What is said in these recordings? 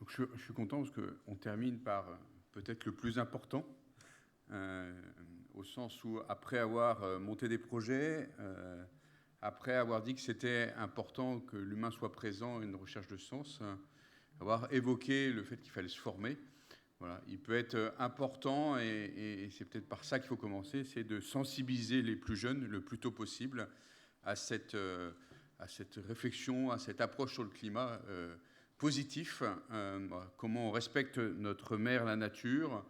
Donc je suis content parce qu'on termine par peut-être le plus important, au sens où après avoir monté des projets, après avoir dit que c'était important que l'humain soit présent à une recherche de sens, avoir évoqué le fait qu'il fallait se former. Voilà. Il peut être important, et c'est peut-être par ça qu'il faut commencer, c'est de sensibiliser les plus jeunes le plus tôt possible à cette réflexion, à cette approche sur le climat positif, voilà, comment on respecte notre mère, la nature,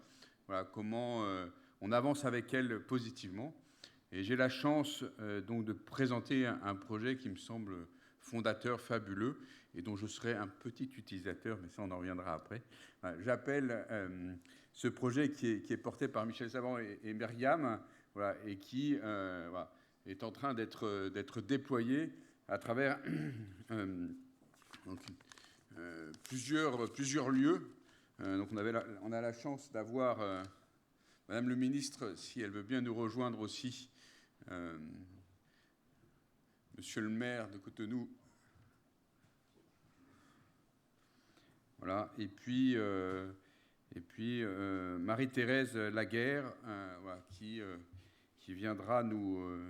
voilà, comment on avance avec elle positivement. Et j'ai la chance donc de présenter un projet qui me semble fondateur, fabuleux, et dont je serai un petit utilisateur, mais ça on en reviendra après. J'appelle ce projet qui est porté par Michel Savant et Myriam, voilà, et qui voilà, est en train d'être déployé à travers donc, plusieurs lieux. Donc on a la chance d'avoir Madame le ministre, si elle veut bien nous rejoindre aussi, Monsieur le maire de Cotonou. Voilà. Et puis Marie-Thérèse Laguerre, voilà, qui viendra nous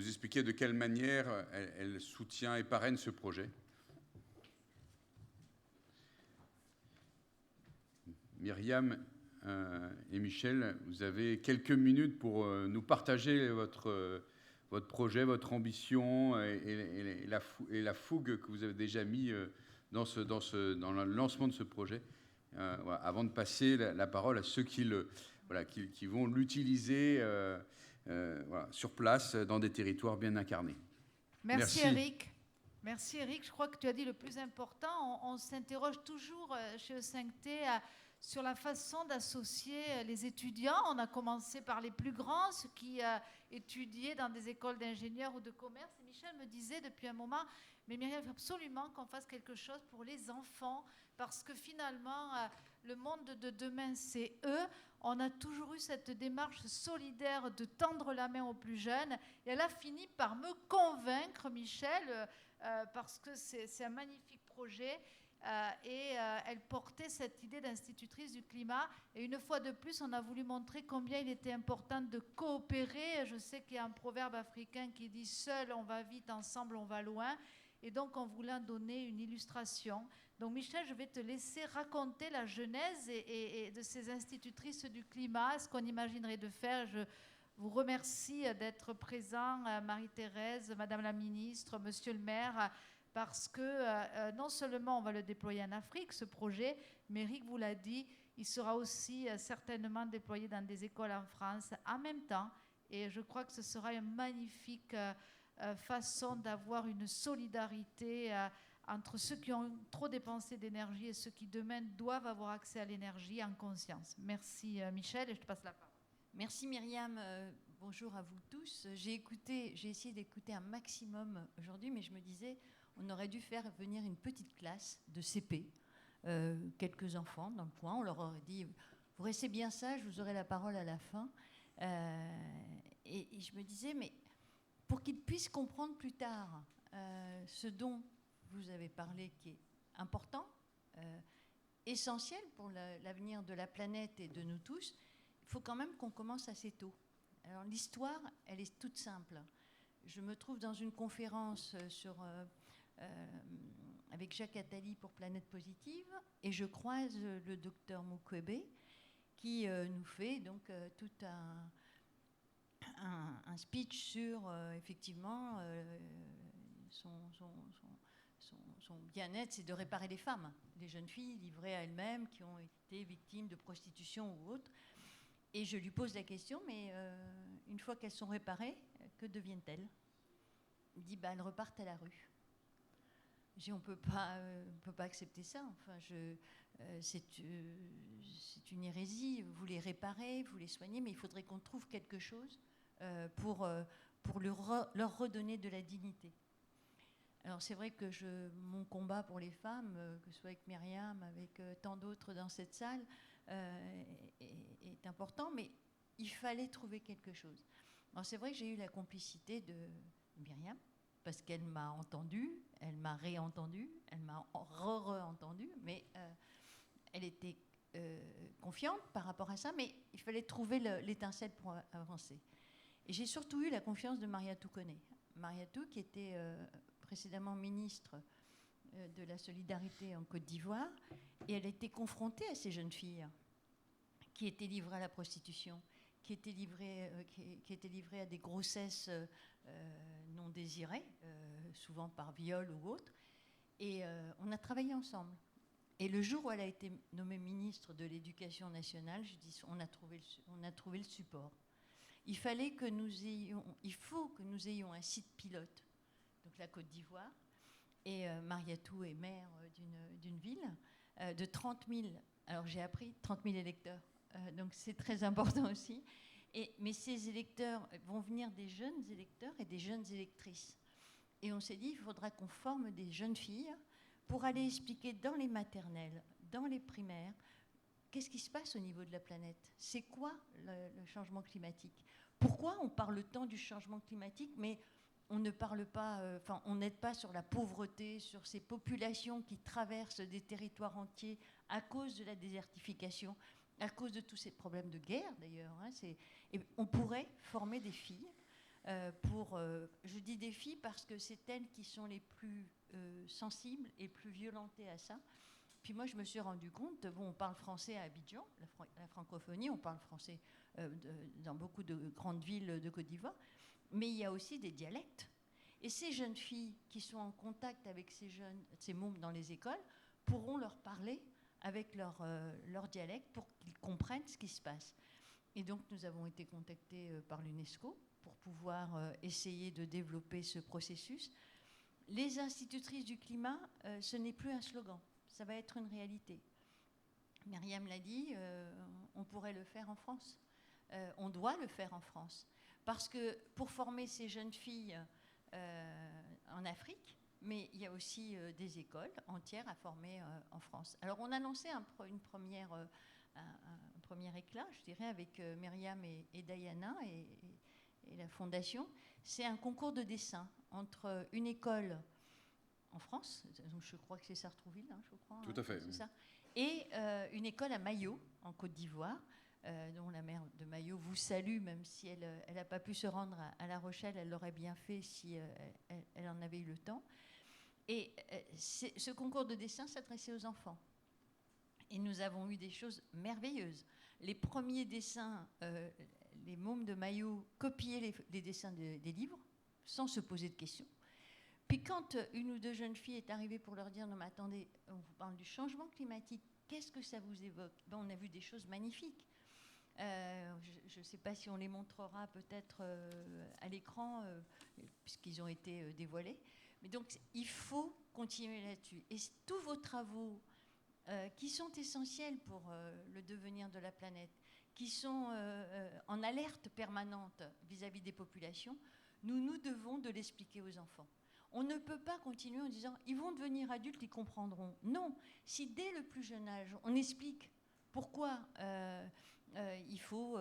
expliquer de quelle manière elle soutient et parraine ce projet. Myriam et Michel, vous avez quelques minutes pour nous partager votre projet, votre ambition et la fougue que vous avez déjà mis dans le lancement de ce projet, voilà, avant de passer la parole à ceux qui vont l'utiliser voilà, sur place dans des territoires bien incarnés. Merci Eric. Merci Eric. Je crois que tu as dit le plus important. On s'interroge toujours chez E5T sur la façon d'associer les étudiants. On a commencé par les plus grands, ceux qui étudiaient dans des écoles d'ingénieurs ou de commerce. Et Michel me disait depuis un moment, mais Myriam, il faut absolument qu'on fasse quelque chose pour les enfants, parce que finalement, le monde de demain, c'est eux. On a toujours eu cette démarche solidaire de tendre la main aux plus jeunes. Et elle a fini par me convaincre, Michel, parce que c'est un magnifique projet. Elle portait cette idée d'institutrice du climat. Et une fois de plus, on a voulu montrer combien il était important de coopérer. Je sais qu'il y a un proverbe africain qui dit « Seul, on va vite, ensemble, on va loin ». Et donc, on voulait en donner une illustration. Donc, Michel, je vais te laisser raconter la genèse et de ces institutrices du climat, ce qu'on imaginerait de faire. Je vous remercie d'être présent, Marie-Thérèse, Madame la Ministre, Monsieur le maire, parce que non seulement on va le déployer en Afrique, ce projet, mais Eric vous l'a dit, il sera aussi certainement déployé dans des écoles en France en même temps. Et je crois que ce sera une magnifique façon d'avoir une solidarité entre ceux qui ont trop dépensé d'énergie et ceux qui demain doivent avoir accès à l'énergie en conscience. Merci Michel, et je te passe la parole. Merci Myriam, bonjour à vous tous. J'ai essayé d'écouter un maximum aujourd'hui, mais je me disais, on aurait dû faire venir une petite classe de CP, quelques enfants dans le coin. On leur aurait dit, vous restez bien sages, vous aurez la parole à la fin. Et je me disais, mais pour qu'ils puissent comprendre plus tard ce dont vous avez parlé, qui est important, essentiel pour l'avenir de la planète et de nous tous, il faut quand même qu'on commence assez tôt. Alors l'histoire, elle est toute simple. Je me trouve dans une conférence avec Jacques Attali pour Planète Positive, et je croise le docteur Mukwege qui nous fait donc tout un speech sur effectivement son bien-être, c'est de réparer les femmes, les jeunes filles livrées à elles-mêmes qui ont été victimes de prostitution ou autre. Et je lui pose la question, mais une fois qu'elles sont réparées, que deviennent-elles ? Il dit, elles repartent à la rue. J'ai dit, on peut pas accepter ça. Enfin, c'est une hérésie. Vous les réparez, vous les soignez, mais il faudrait qu'on trouve quelque chose pour leur redonner de la dignité. Alors c'est vrai que mon combat pour les femmes, que ce soit avec Myriam, avec tant d'autres dans cette salle, est important, mais il fallait trouver quelque chose. Alors c'est vrai que j'ai eu la complicité de Myriam, parce qu'elle m'a entendue, elle m'a réentendue, elle m'a re-entendue, mais elle était confiante par rapport à ça, mais il fallait trouver l'étincelle pour avancer. Et j'ai surtout eu la confiance de Mariatou Koné. Mariatou, qui était précédemment ministre de la Solidarité en Côte d'Ivoire, et elle était confrontée à ces jeunes filles qui étaient livrées à la prostitution, qui étaient livrées à des grossesses non désirées, souvent par viol ou autre. Et on a travaillé ensemble. Et le jour où elle a été nommée ministre de l'Éducation nationale, je dis, on a trouvé le support. Il faut que nous ayons un site pilote, donc la Côte d'Ivoire, et Mariatou est maire d'une ville de 30 000, alors j'ai appris 30 000 électeurs, donc c'est très important aussi. Mais ces électeurs vont venir des jeunes électeurs et des jeunes électrices. Et on s'est dit, il faudra qu'on forme des jeunes filles pour aller expliquer dans les maternelles, dans les primaires, qu'est-ce qui se passe au niveau de la planète? C'est quoi le changement climatique? Pourquoi on parle tant du changement climatique, mais on ne parle pas, on n'aide pas sur la pauvreté, sur ces populations qui traversent des territoires entiers à cause de la désertification, à cause de tous ces problèmes de guerre d'ailleurs. Et on pourrait former des filles je dis des filles parce que c'est elles qui sont les plus sensibles et plus violentées à ça. Puis moi, je me suis rendu compte, on parle français à Abidjan, la francophonie, on parle français dans beaucoup de grandes villes de Côte d'Ivoire, mais il y a aussi des dialectes. Et ces jeunes filles qui sont en contact avec ces mômes dans les écoles pourront leur parler avec leur dialecte pour qu'ils comprennent ce qui se passe. Et donc, nous avons été contactés par l'UNESCO pour pouvoir essayer de développer ce processus. Les institutrices du climat, ce n'est plus un slogan, ça va être une réalité. Myriam l'a dit, on pourrait le faire en France. On doit le faire en France. Parce que pour former ces jeunes filles en Afrique, mais il y a aussi des écoles entières à former en France. Alors on a lancé un premier éclat, je dirais, avec Myriam et Diana et la Fondation. C'est un concours de dessin entre une école en France, je crois que c'est Sartrouville, je crois. Tout à fait. C'est ça. Et une école à Mayo, en Côte d'Ivoire, dont la maire de Mayo vous salue, même si elle n'a pas pu se rendre à La Rochelle, elle l'aurait bien fait si elle en avait eu le temps. Et ce concours de dessin s'adressait aux enfants. Et nous avons eu des choses merveilleuses. Les premiers dessins, les mômes de Mayo copiaient les dessins des livres, sans se poser de questions. Puis quand une ou deux jeunes filles est arrivée pour leur dire « Non mais attendez, on vous parle du changement climatique, qu'est-ce que ça vous évoque ?» On a vu des choses magnifiques. Je ne sais pas si on les montrera peut-être à l'écran, puisqu'ils ont été dévoilés. Mais donc, il faut continuer là-dessus. Et tous vos travaux qui sont essentiels pour le devenir de la planète, qui sont en alerte permanente vis-à-vis des populations, nous devons de l'expliquer aux enfants. On ne peut pas continuer en disant « ils vont devenir adultes, ils comprendront ». Non, si dès le plus jeune âge, on explique pourquoi il faut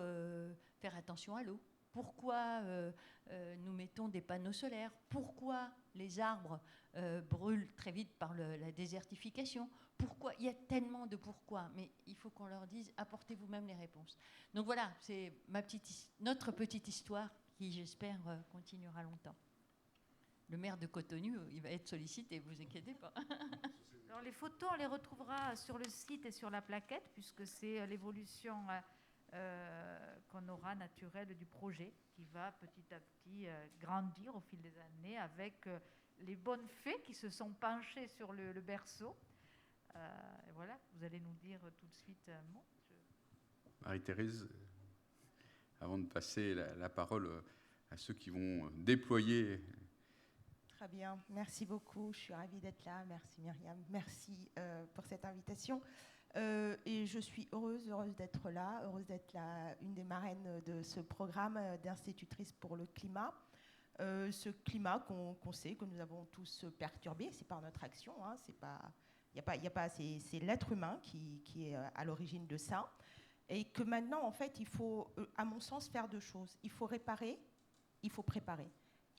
faire attention à l'eau, pourquoi nous mettons des panneaux solaires, pourquoi les arbres brûlent très vite par la désertification, pourquoi, il y a tellement de pourquoi, mais il faut qu'on leur dise apportez vous-même les réponses. Donc voilà, c'est notre petite histoire qui, j'espère, continuera longtemps. Le maire de Cotonou, il va être sollicité, vous inquiétez pas. Alors les photos, on les retrouvera sur le site et sur la plaquette, puisque c'est l'évolution qu'on aura naturelle du projet, qui va petit à petit grandir au fil des années avec les bonnes fées qui se sont penchées sur le berceau. Et voilà, vous allez nous dire tout de suite un mot. Marie-Thérèse, avant de passer la parole à ceux qui vont déployer. Très bien, merci beaucoup, je suis ravie d'être là, merci Myriam, merci pour cette invitation. Et je suis heureuse d'être là, heureuse d'être une des marraines de ce programme d'institutrices pour le climat. Ce climat qu'on sait que nous avons tous perturbé, c'est par notre action, hein, c'est l'être humain qui est à l'origine de ça. Et que maintenant, en fait, il faut, à mon sens, faire deux choses. Il faut réparer, il faut préparer.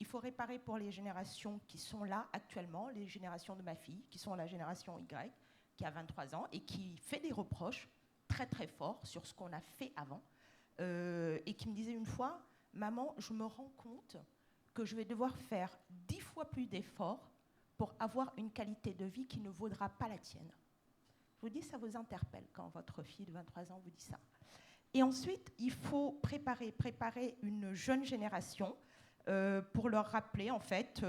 Il faut réparer pour les générations qui sont là actuellement, les générations de ma fille, qui sont la génération Y, qui a 23 ans et qui fait des reproches très très forts sur ce qu'on a fait avant, et qui me disait une fois, maman, je me rends compte que je vais devoir faire 10 fois plus d'efforts pour avoir une qualité de vie qui ne vaudra pas la tienne. Je vous dis, ça vous interpelle quand votre fille de 23 ans vous dit ça. Et ensuite, il faut préparer une jeune génération pour leur rappeler, en fait,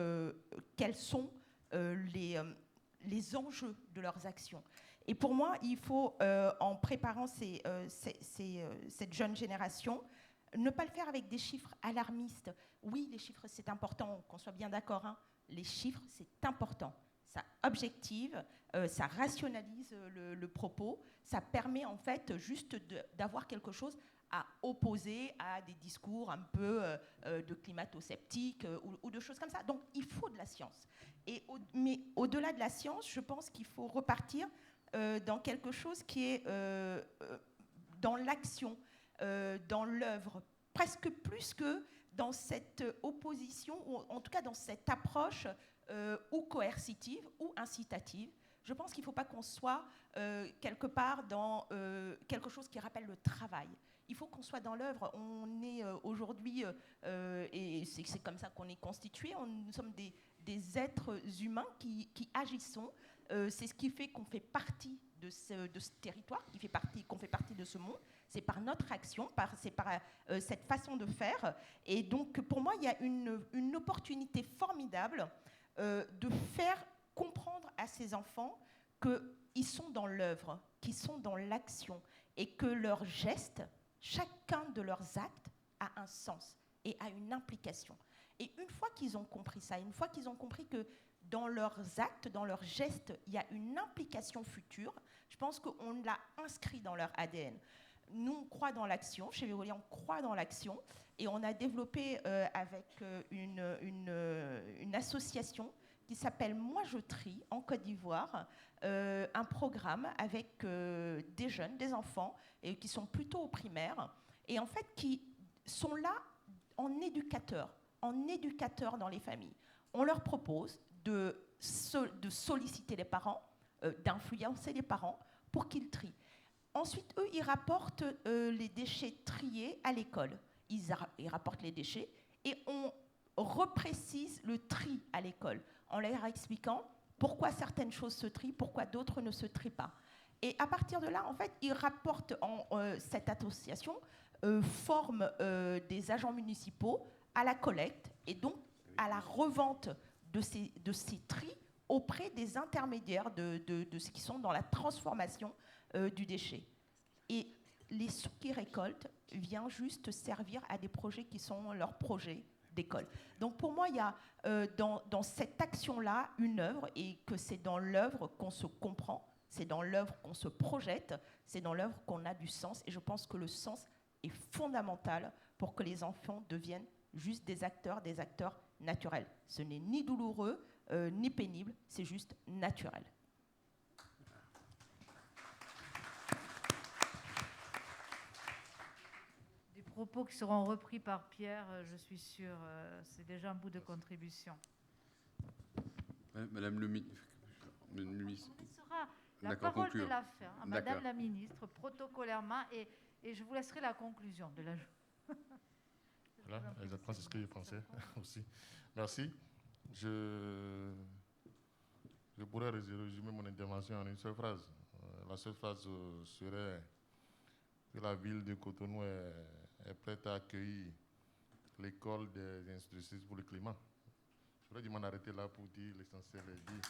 quels sont les enjeux de leurs actions. Et pour moi, il faut, en préparant cette jeune génération, ne pas le faire avec des chiffres alarmistes. Oui, les chiffres, c'est important, qu'on soit bien d'accord, hein. Les chiffres, c'est important. Ça objective, ça rationalise le propos, ça permet en fait juste d'avoir quelque chose à opposer à des discours un peu de climato-sceptiques ou de choses comme ça. Donc il faut de la science. Mais au-delà de la science, je pense qu'il faut repartir dans quelque chose qui est dans l'action, dans l'œuvre, presque plus que dans cette opposition, ou en tout cas dans cette approche ou coercitive ou incitative. Je pense qu'il ne faut pas qu'on soit quelque part dans quelque chose qui rappelle le travail. Il faut qu'on soit dans l'œuvre. On est aujourd'hui, et c'est comme ça qu'on est constitué, nous sommes des êtres humains qui agissons. C'est ce qui fait qu'on fait partie de ce territoire, qu'on fait partie de ce monde. C'est par notre action, c'est par cette façon de faire. Et donc, pour moi, il y a une opportunité formidable de faire comprendre à ces enfants qu'ils sont dans l'œuvre, qu'ils sont dans l'action, et que leurs gestes, chacun de leurs actes, a un sens et a une implication. Et une fois qu'ils ont compris ça, une fois qu'ils ont compris que dans leurs actes, dans leurs gestes, il y a une implication future, je pense qu'on l'a inscrit dans leur ADN. Nous, on croit dans l'action. Chez Veolia, on croit dans l'action. Et on a développé avec une association qui s'appelle Moi je trie, en Côte d'Ivoire, un programme avec des jeunes, des enfants, et qui sont plutôt au primaire, et en fait qui sont là en éducateurs dans les familles. On leur propose de solliciter les parents, d'influencer les parents pour qu'ils trient. Ensuite, eux, ils rapportent les déchets triés à l'école. Ils rapportent les déchets et on reprécise le tri à l'école en leur expliquant pourquoi certaines choses se trient, pourquoi d'autres ne se trient pas. Et à partir de là, en fait, ils rapportent cette association forme des agents municipaux à la collecte et donc à la revente de ces tris auprès des intermédiaires de ce qui sont dans la transformation du déchet. Et les sous qu'ils récoltent viennent juste servir à des projets qui sont leurs projets d'école. Donc pour moi, il y a dans cette action-là une œuvre, et que c'est dans l'œuvre qu'on se comprend, c'est dans l'œuvre qu'on se projette, c'est dans l'œuvre qu'on a du sens. Et je pense que le sens est fondamental pour que les enfants deviennent juste des acteurs naturels. Ce n'est ni douloureux, ni pénible, c'est juste naturel. Des propos qui seront repris par Pierre, je suis sûre, c'est déjà un bout de contribution. Madame le ministre. On laissera la parole de la fin à Madame la ministre, protocolairement, et je vous laisserai la conclusion de la journée. Voilà, exactement, c'est ce que je pensais aussi. Merci. Je pourrais résumer mon intervention en une seule phrase. La seule phrase serait que la ville de Cotonou est prête à accueillir l'école des institutrices pour le climat. Je voudrais m'en arrêter là pour dire l'essentiel est dit.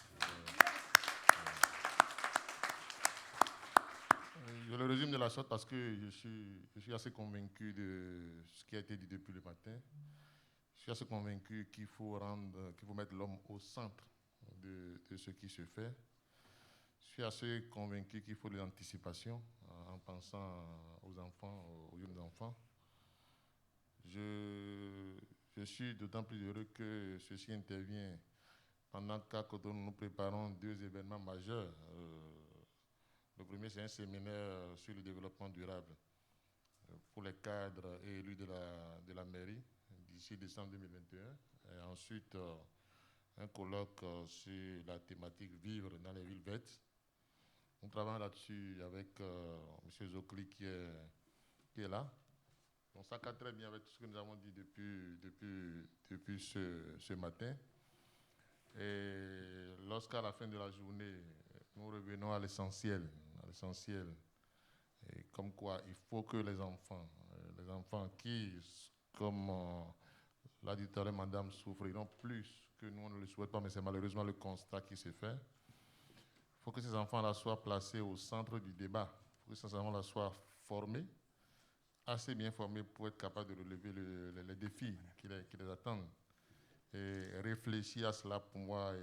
Je le résume de la sorte parce que je suis assez convaincu de ce qui a été dit depuis le matin. Je suis assez convaincu qu'il faut mettre l'homme au centre de ce qui se fait. Je suis assez convaincu qu'il faut de l'anticipation en pensant aux enfants, aux jeunes enfants. Je suis d'autant plus heureux que ceci intervient pendant qu'à Cotonou, nous préparons 2 événements majeurs. Le premier, c'est un séminaire sur le développement durable pour les cadres et élus de la mairie d'ici décembre 2021. Et ensuite, un colloque sur la thématique vivre dans les villes vertes Nous travaillons là-dessus avec M. Zokli qui est là. Donc ça cadre très bien avec tout ce que nous avons dit depuis ce matin. Et lorsqu'à la fin de la journée, nous revenons à l'essentiel, et comme quoi il faut que les enfants qui, comme l'a dit tout à l'heure madame, souffriront plus que nous, on ne le souhaite pas, mais c'est malheureusement le constat qui s'est fait. Il faut que ces enfants-là soient placés au centre du débat. Il faut que ces enfants-là soient formés, assez bien formés pour être capables de relever les défis qui les attendent. Et réfléchir à cela, pour moi,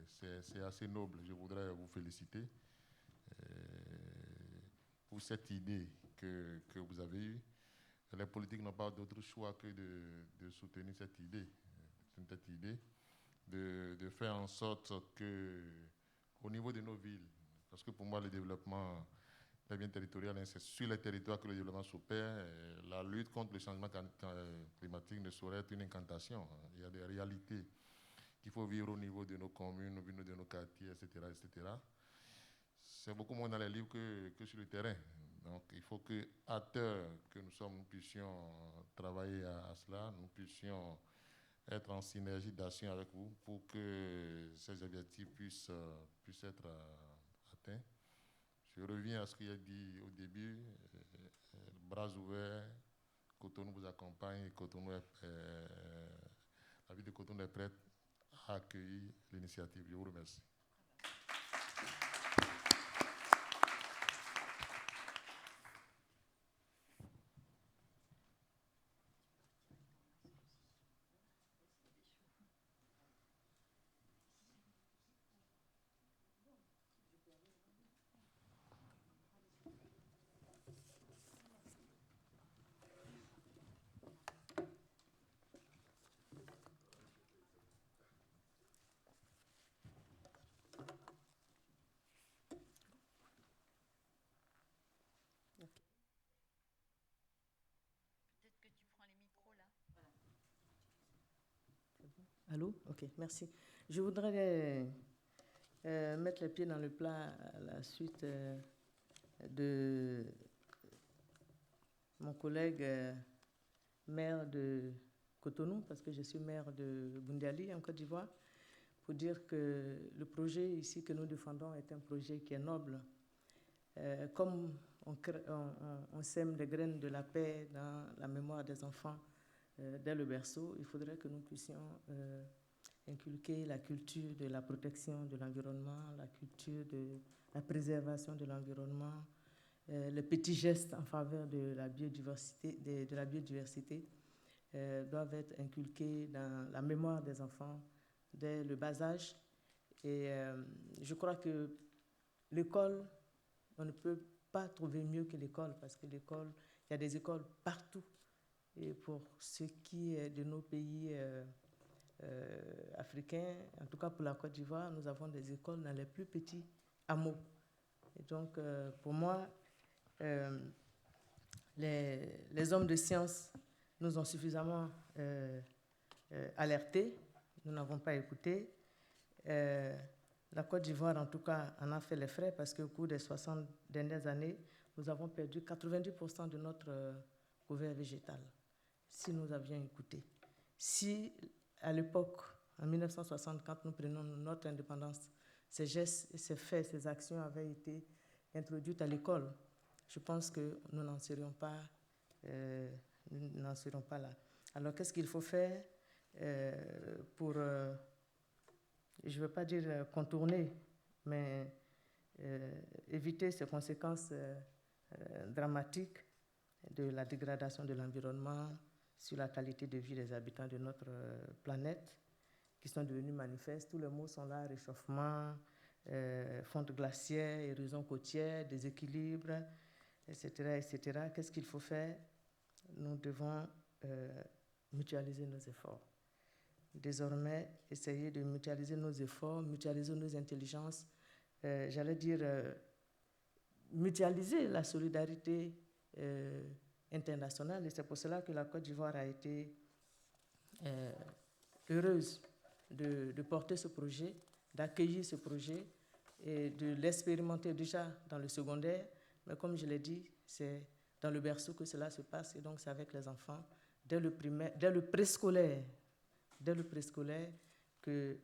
c'est assez noble. Je voudrais vous féliciter pour cette idée que vous avez eue. Les politiques n'ont pas d'autre choix que de soutenir cette idée, de faire en sorte que, au niveau de nos villes, parce que pour moi, le développement bien territorial, c'est sur les territoires que le développement s'opère. La lutte contre le changement climatique ne saurait être une incantation. Il y a des réalités qu'il faut vivre au niveau de nos communes, au niveau de nos quartiers, etc. etc. C'est beaucoup moins dans les livres que sur le terrain. Donc, il faut qu'à terre que nous sommes, nous puissions travailler à cela, nous puissions être en synergie d'action avec vous pour que ces objectifs puissent être atteints. Je reviens à ce qu'il a dit au début, bras ouverts, Cotonou vous accompagne, la ville de Cotonou est prête à accueillir l'initiative. Je vous remercie. Allô? Ok, merci. Je voudrais mettre les pieds dans le plat à la suite de mon collègue maire de Cotonou, parce que je suis maire de Boundiali, en Côte d'Ivoire, pour dire que le projet ici que nous défendons est un projet qui est noble. Comme on sème les graines de la paix dans la mémoire des enfants, dès le berceau, il faudrait que nous puissions inculquer la culture de la protection de l'environnement, la culture de la préservation de l'environnement, les petits gestes en faveur de la biodiversité, doivent être inculqués dans la mémoire des enfants dès le bas âge. Et je crois que l'école, on ne peut pas trouver mieux que l'école, parce que l'école, il y a des écoles partout. Et pour ce qui est de nos pays africains, en tout cas pour la Côte d'Ivoire, nous avons des écoles dans les plus petits hameaux. Et donc, pour moi, les hommes de science nous ont suffisamment alertés. Nous n'avons pas écouté. La Côte d'Ivoire, en tout cas, en a fait les frais parce qu'au cours des 60 dernières années, nous avons perdu 90% de notre couvert végétal. Si nous avions écouté. Si, à l'époque, en 1960, quand nous prenons notre indépendance, ces gestes, ces faits, ces actions avaient été introduites à l'école, je pense que nous n'en serions pas là. Alors, qu'est-ce qu'il faut faire pour, je ne veux pas dire contourner, mais éviter ces conséquences dramatiques de la dégradation de l'environnement sur la qualité de vie des habitants de notre planète, qui sont devenus manifestes. Tous les mots sont là: réchauffement, fonte glaciaire, érosion côtière, déséquilibre, etc., etc. Qu'est-ce qu'il faut faire? Nous devons mutualiser nos efforts. Désormais, essayer de mutualiser nos efforts, mutualiser nos intelligences, j'allais dire mutualiser la solidarité internationale. Et c'est pour cela que la Côte d'Ivoire a été heureuse de porter ce projet, d'accueillir ce projet et de l'expérimenter déjà dans le secondaire. Mais comme je l'ai dit, c'est dans le berceau que cela se passe, et donc c'est avec les enfants, dès le préscolaire que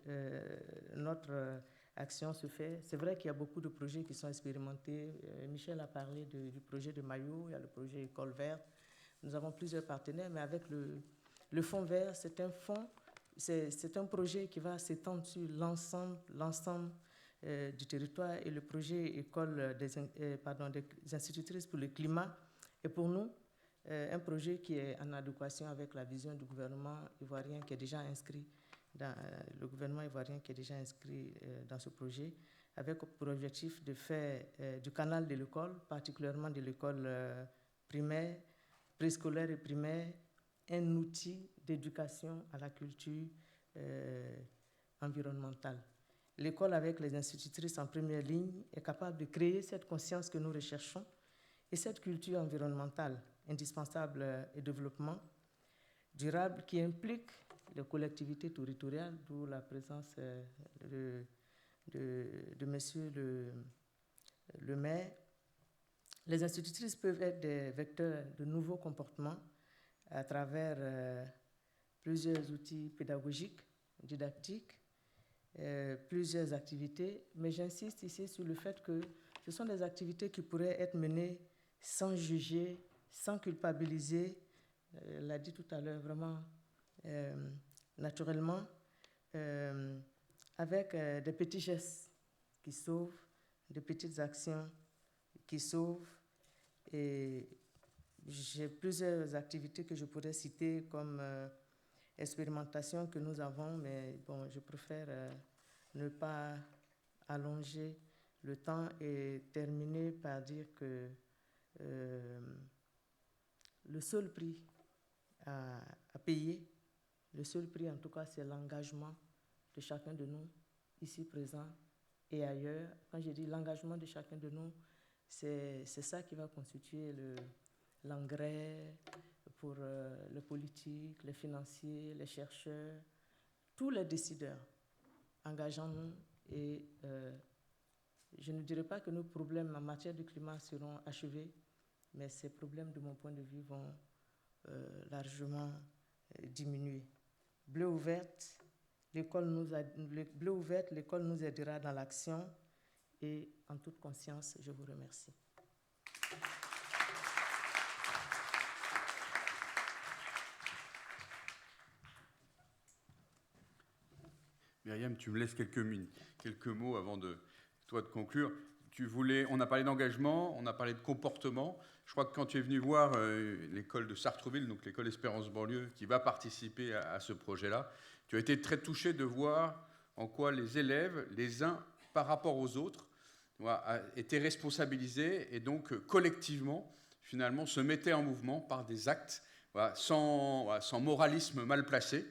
notre action se fait. C'est vrai qu'il y a beaucoup de projets qui sont expérimentés. Michel a parlé du projet de Maillot, il y a le projet École verte. Nous avons plusieurs partenaires, mais avec le Fonds vert, c'est un projet qui va s'étendre sur l'ensemble du territoire, et le projet École des institutrices pour le climat est pour nous un projet qui est en adéquation avec la vision du gouvernement ivoirien qui est déjà inscrit dans ce projet, avec pour objectif de faire du canal de l'école, particulièrement de l'école primaire, préscolaire et primaire, un outil d'éducation à la culture environnementale. L'école, avec les institutrices en première ligne, est capable de créer cette conscience que nous recherchons et cette culture environnementale indispensable au développement durable qui implique les collectivités territoriales, d'où la présence de monsieur le maire. Les institutrices peuvent être des vecteurs de nouveaux comportements à travers plusieurs outils pédagogiques, didactiques, plusieurs activités, mais j'insiste ici sur le fait que ce sont des activités qui pourraient être menées sans juger, sans culpabiliser, l'a dit tout à l'heure, vraiment naturellement, avec des petits gestes qui sauvent, des petites actions qui sauvent. Et j'ai plusieurs activités que je pourrais citer comme expérimentation que nous avons, mais bon, je préfère ne pas allonger le temps et terminer par dire que le seul prix à payer, le seul prix en tout cas, c'est l'engagement de chacun de nous, ici présent et ailleurs. Quand je dis l'engagement de chacun de nous, c'est ça qui va constituer l'engrais pour les politiques, les financiers, les chercheurs, tous les décideurs. Engageons-nous et je ne dirais pas que nos problèmes en matière de climat seront achevés, mais ces problèmes, de mon point de vue, vont largement diminuer. Bleu ouverte, l'école nous aidera dans l'action et en toute conscience, je vous remercie. Myriam, tu me laisses quelques mots avant de conclure. On a parlé d'engagement, on a parlé de comportement. Je crois que quand tu es venu voir l'école de Sartreville, donc l'école Espérance Banlieue, qui va participer à ce projet-là, tu as été très touché de voir en quoi les élèves, les uns par rapport aux autres, étaient responsabilisés et donc collectivement, finalement, se mettaient en mouvement par des actes sans moralisme mal placé.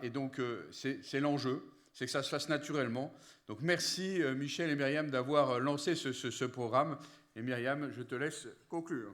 Et donc, c'est l'enjeu, c'est que ça se fasse naturellement. Donc, merci Michel et Myriam d'avoir lancé ce programme. Et Myriam, je te laisse conclure.